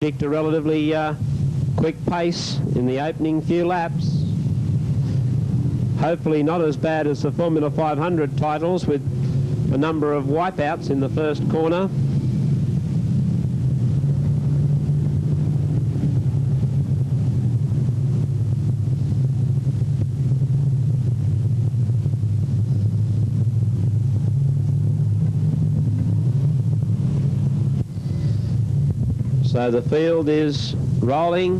predict a relatively quick pace in the opening few laps. Hopefully not as bad as the Formula 500 titles with a number of wipeouts in the first corner. So the field is rolling.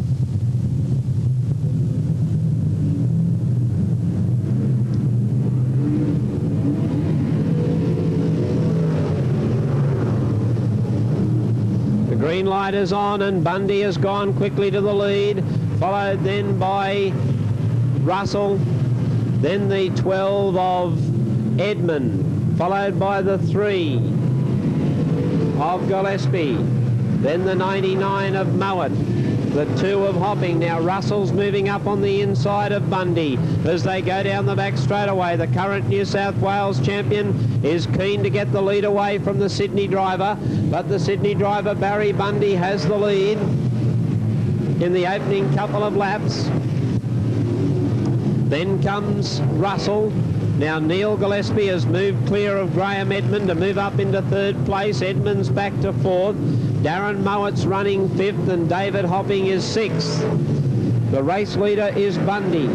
The green light is on and Bundy has gone quickly to the lead, followed then by Russell, then the 12 of Edmund, followed by the 3 of Gillespie. Then the 99 of Mowat, the 2 of Hopping. Now Russell's moving up on the inside of Bundy as they go down the back straightaway. The current New South Wales champion is keen to get the lead away from the Sydney driver, but the Sydney driver Barry Bundy has the lead in the opening couple of laps. Then comes Russell. Now Neil Gillespie has moved clear of Graham Edmund to move up into 3rd place. Edmund's back to 4th. Darren Mowat's running 5th and David Hopping is 6th. The race leader is Bundy.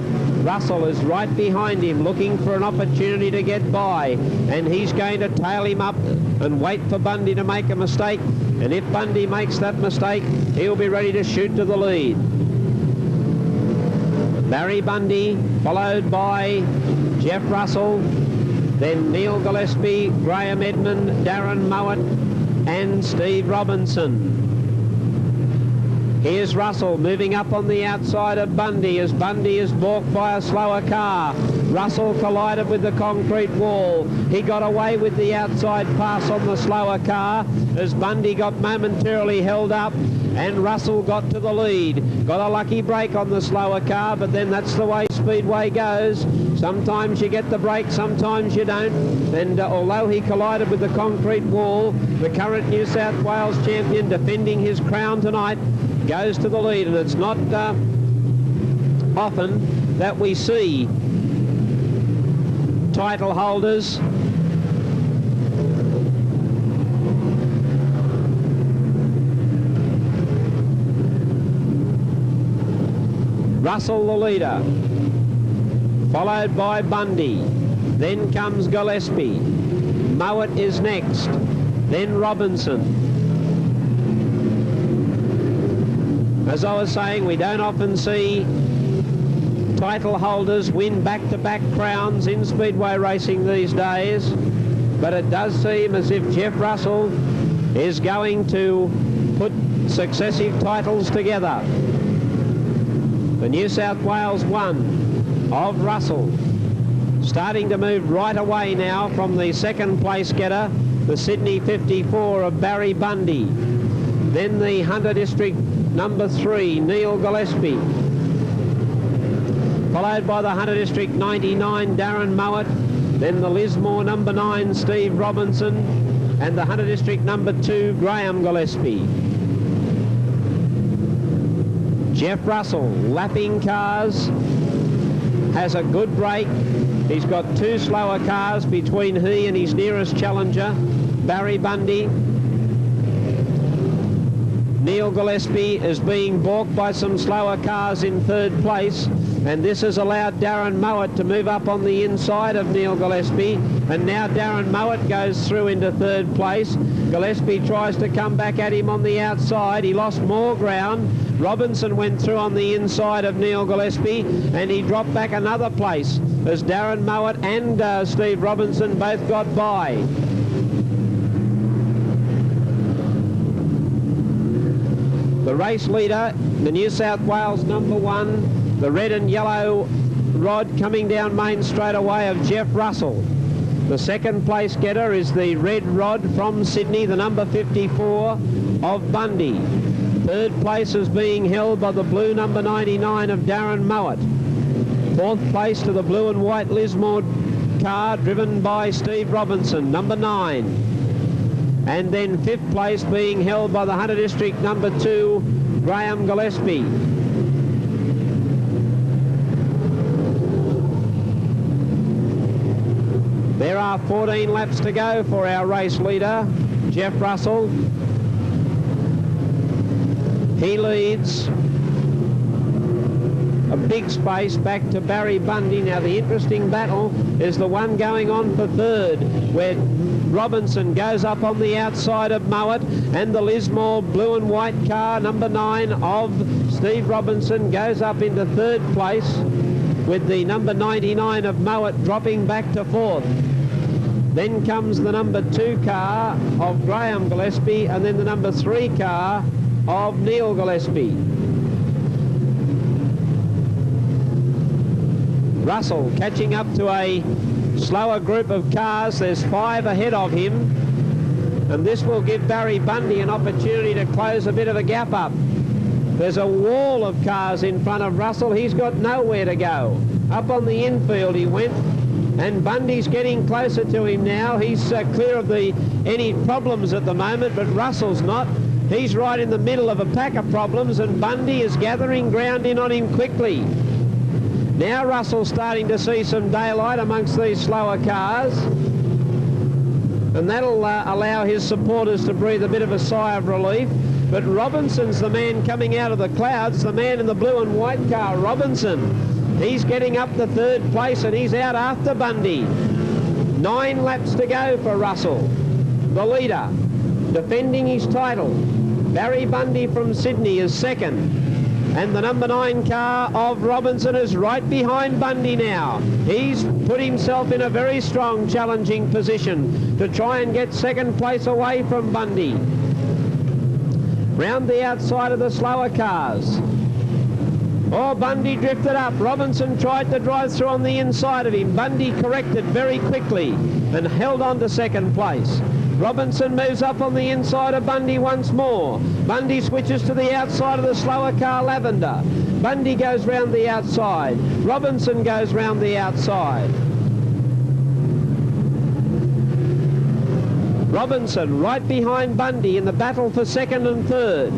Russell is right behind him looking for an opportunity to get by, and he's going to tail him up and wait for Bundy to make a mistake, and if Bundy makes that mistake he'll be ready to shoot to the lead. Barry Bundy followed by Jeff Russell, then Neil Gillespie, Graham Edmund, Darren Mowat and Steve Robinson. Here's Russell moving up on the outside of Bundy as Bundy is balked by a slower car. Russell collided with the concrete wall. He got away with the outside pass on the slower car as Bundy got momentarily held up and Russell got to the lead. Got a lucky break on the slower car, but then that's the way Speedway goes. Sometimes you get the break, sometimes you don't. And although he collided with the concrete wall, the current New South Wales champion defending his crown tonight goes to the lead, and it's not often that we see title holders Russell the leader, followed by Bundy. Then comes Gillespie. Mowat is next. Then Robinson. As I was saying, we don't often see title holders win back-to-back crowns in speedway racing these days, but it does seem as if Jeff Russell is going to put successive titles together. The New South Wales 1 of Russell starting to move right away now from the 2nd place getter, the Sydney 54 of Barry Bundy. Then the Hunter District number 3, Neil Gillespie, followed by the Hunter District 99, Darren Mowat, then the Lismore number 9, Steve Robinson, and the Hunter District number 2, Graham Gillespie. Jeff Russell, lapping cars, has a good break. He's got 2 slower cars between he and his nearest challenger, Barry Bundy. Neil Gillespie is being balked by some slower cars in 3rd place, and this has allowed Darren Mowat to move up on the inside of Neil Gillespie, and now Darren Mowat goes through into 3rd place. Gillespie tries to come back at him on the outside. He lost more ground. Robinson went through on the inside of Neil Gillespie and he dropped back another place as Darren Mowat and Steve Robinson both got by. The race leader, the New South Wales number 1, the red and yellow rod coming down main straight away of Jeff Russell. The 2nd place getter is the red rod from Sydney, the number 54 of Bundy. 3rd place is being held by the blue number 99 of Darren Mowat. 4th place to the blue and white Lismore car driven by Steve Robinson, number 9. and then 5th place being held by the Hunter District number 2, Graham Gillespie. There are 14 laps to go for our race leader, Jeff Russell. He leads a big space back to Barry Bundy. Now the interesting battle is the one going on for 3rd, where Robinson goes up on the outside of Mowat, and the Lismore blue and white car, number 9 of Steve Robinson, goes up into 3rd place, with the number 99 of Mowat dropping back to 4th. Then comes the number 2 car of Graham Gillespie, and then the number 3 car of Neil Gillespie. Russell catching up to a slower group of cars. There's 5 ahead of him, and this will give Barry Bundy an opportunity to close a bit of a gap up. There's a wall of cars in front of Russell. He's got nowhere to go. Up on the infield he went, and Bundy's getting closer to him now. He's clear of any problems at the moment, but Russell's not. He's right in the middle of a pack of problems, and Bundy is gathering ground in on him quickly. Now Russell's starting to see some daylight amongst these slower cars, and that'll allow his supporters to breathe a bit of a sigh of relief. But Robinson's the man coming out of the clouds, the man in the blue and white car, Robinson. He's getting up to 3rd place, and he's out after Bundy. 9 laps to go for Russell, the leader, defending his title. Barry Bundy from Sydney is 2nd, and the number 9 car of Robinson is right behind Bundy now. He's put himself in a very strong, challenging position to try and get 2nd place away from Bundy. Round the outside of the slower cars. Oh, Bundy drifted up. Robinson tried to drive through on the inside of him. Bundy corrected very quickly and held on to 2nd place. Robinson moves up on the inside of Bundy once more. Bundy switches to the outside of the slower car, Lavender. Bundy goes round the outside. Robinson goes round the outside. Robinson right behind Bundy in the battle for 2nd and 3rd.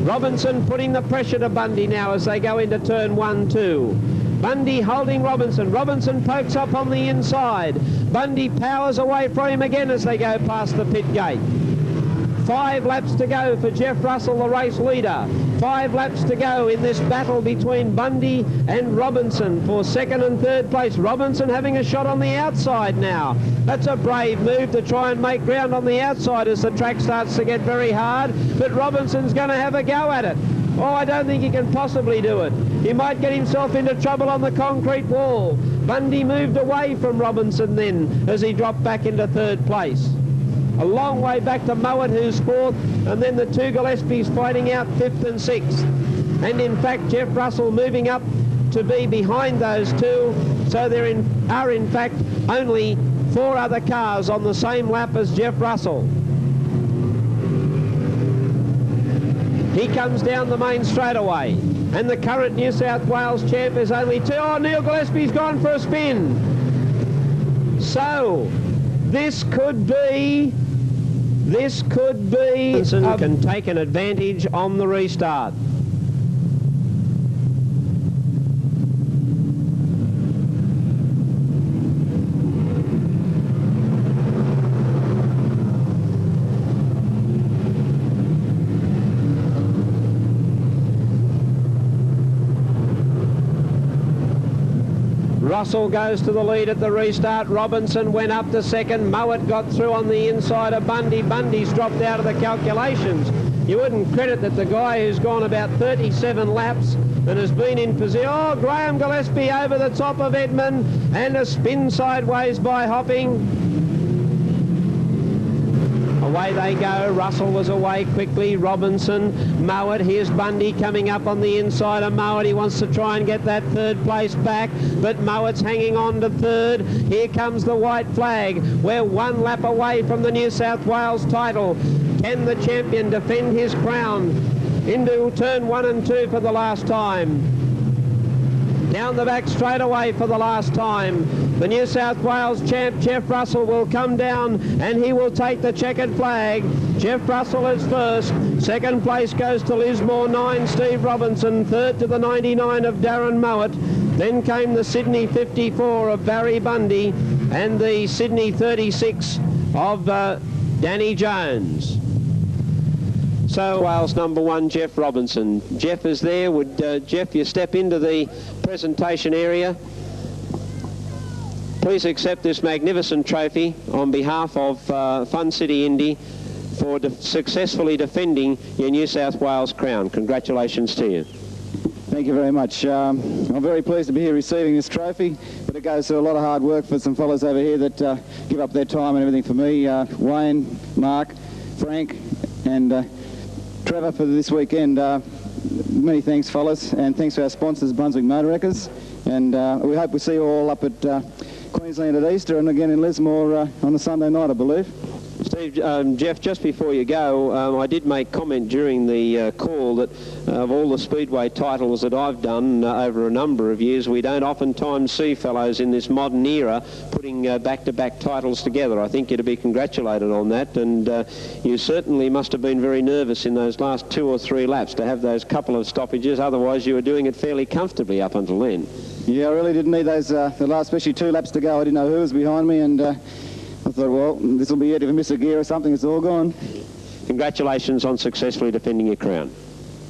Robinson putting the pressure to Bundy now as they go into turn 1, 2. Bundy holding Robinson. Robinson pokes up on the inside. Bundy powers away from him again as they go past the pit gate. 5 laps to go for Jeff Russell, the race leader. 5 laps to go in this battle between Bundy and Robinson for 2nd and 3rd place. Robinson having a shot on the outside now. That's a brave move to try and make ground on the outside as the track starts to get very hard, but Robinson's going to have a go at it. Oh, I don't think he can possibly do it. He might get himself into trouble on the concrete wall. Bundy moved away from Robinson then as he dropped back into 3rd place. A long way back to Mowat, who's 4th, and then the 2 Gillespies fighting out 5th and 6th. And in fact, Jeff Russell moving up to be behind those 2, so there are in fact only 4 other cars on the same lap as Jeff Russell. He comes down the main straightaway, and the current New South Wales champ is only 2. Oh, Neil Gillespie's gone for a spin. So, this could be... Robinson can take an advantage on the restart. Russell goes to the lead at the restart. Robinson went up to 2nd. Mowat got through on the inside of Bundy. Bundy's dropped out of the calculations. You wouldn't credit that the guy who's gone about 37 laps and has been in position. Oh, Graham Gillespie over the top of Edmund, and a spin sideways by Hopping. Away they go. Russell was away quickly. Robinson, Mowat. Here's Bundy coming up on the inside of Mowat. He wants to try and get that 3rd place back, but Mowat's hanging on to 3rd. Here comes the white flag. We're 1 lap away from the New South Wales title. Can the champion defend his crown into turn 1 and 2 for the last time? Down the back straight away for the last time. The New South Wales champ, Jeff Russell, will come down and he will take the checkered flag. Jeff Russell is first. Second place goes to Lismore 9, Steve Robinson. Third to the 99 of Darren Mowat. Then came the Sydney 54 of Barry Bundy and the Sydney 36 of Danny Jones. So Wales number 1, Jeff Robinson. Jeff is there. Would Jeff, you step into the presentation area? Please accept this magnificent trophy on behalf of Fun City Indy for successfully defending your New South Wales crown. Congratulations to you. Thank you very much. I'm very pleased to be here receiving this trophy, but it goes to a lot of hard work for some fellows over here that give up their time and everything for me. Wayne, Mark, Frank and Trevor for this weekend. Many thanks, fellas, and thanks to our sponsors, Brunswick Motor Wreckers, and we hope we see you all up at Queensland at Easter and again in Lismore on a Sunday night, I believe. Steve, Jeff, just before you go, I did make comment during the call that of all the speedway titles that I've done over a number of years, we don't oftentimes see fellows in this modern era putting back-to-back titles together. I think you're to be congratulated on that, and you certainly must have been very nervous in those last 2 or 3 laps to have those couple of stoppages. Otherwise, you were doing it fairly comfortably up until then. Yeah, I really didn't need those, the last, especially 2 laps to go. I didn't know who was behind me, and I thought, well, this will be it. If I miss a gear or something, it's all gone. Congratulations on successfully defending your crown.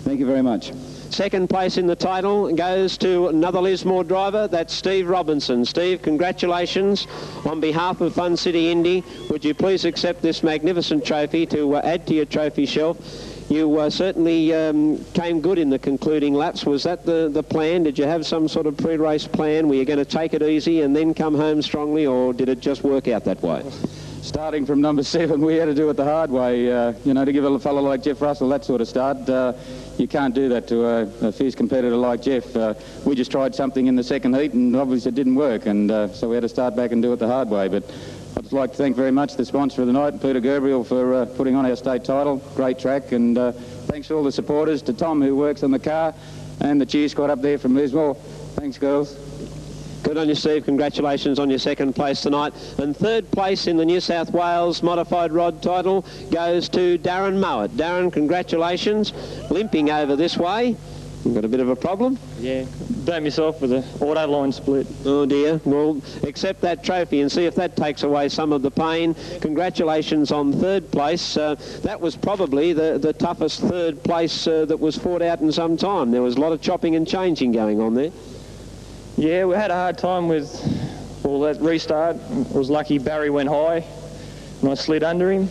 Thank you very much. Second place in the title goes to another Lismore driver. That's Steve Robinson. Steve, congratulations on behalf of Fun City Indy. Would you please accept this magnificent trophy to add to your trophy shelf? You certainly came good in the concluding laps. Was that the plan? Did you have some sort of pre-race plan? Were you going to take it easy and then come home strongly, or did it just work out that way? Starting from number 7, we had to do it the hard way. You know, to give a fellow like Jeff Russell that sort of start, you can't do that to a fierce competitor like Jeff. We just tried something in the second heat and obviously it didn't work, and so we had to start back and do it the hard way. But I'd just like to thank very much the sponsor of the night, Peter Gabriel, for putting on our state title. Great track, and thanks to all the supporters, to Tom who works on the car, and the cheer squad up there from Lismore. Thanks, girls. Good on you, Steve. Congratulations on your second place tonight. And third place in the New South Wales Modified Rod title goes to Darren Mowat. Darren, congratulations. Limping over this way. You've got a bit of a problem? Yeah, burnt myself with an auto line split. Oh dear. Well, accept that trophy and see if that takes away some of the pain. Congratulations on third place. That was probably the toughest third place that was fought out in some time. There was a lot of chopping and changing going on there. Yeah, we had a hard time with all that restart. I was lucky Barry went high and I slid under him.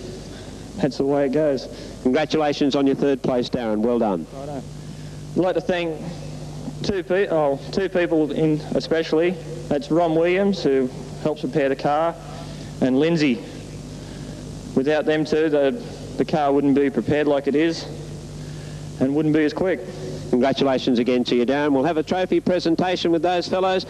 That's the way it goes. Congratulations on your third place, Darren. Well done. Righto. I'd like to thank two people in especially. That's Ron Williams, who helps repair the car, and Lindsay. Without them two, the car wouldn't be prepared like it is and wouldn't be as quick. Congratulations again to you, Darren. We'll have a trophy presentation with those fellows.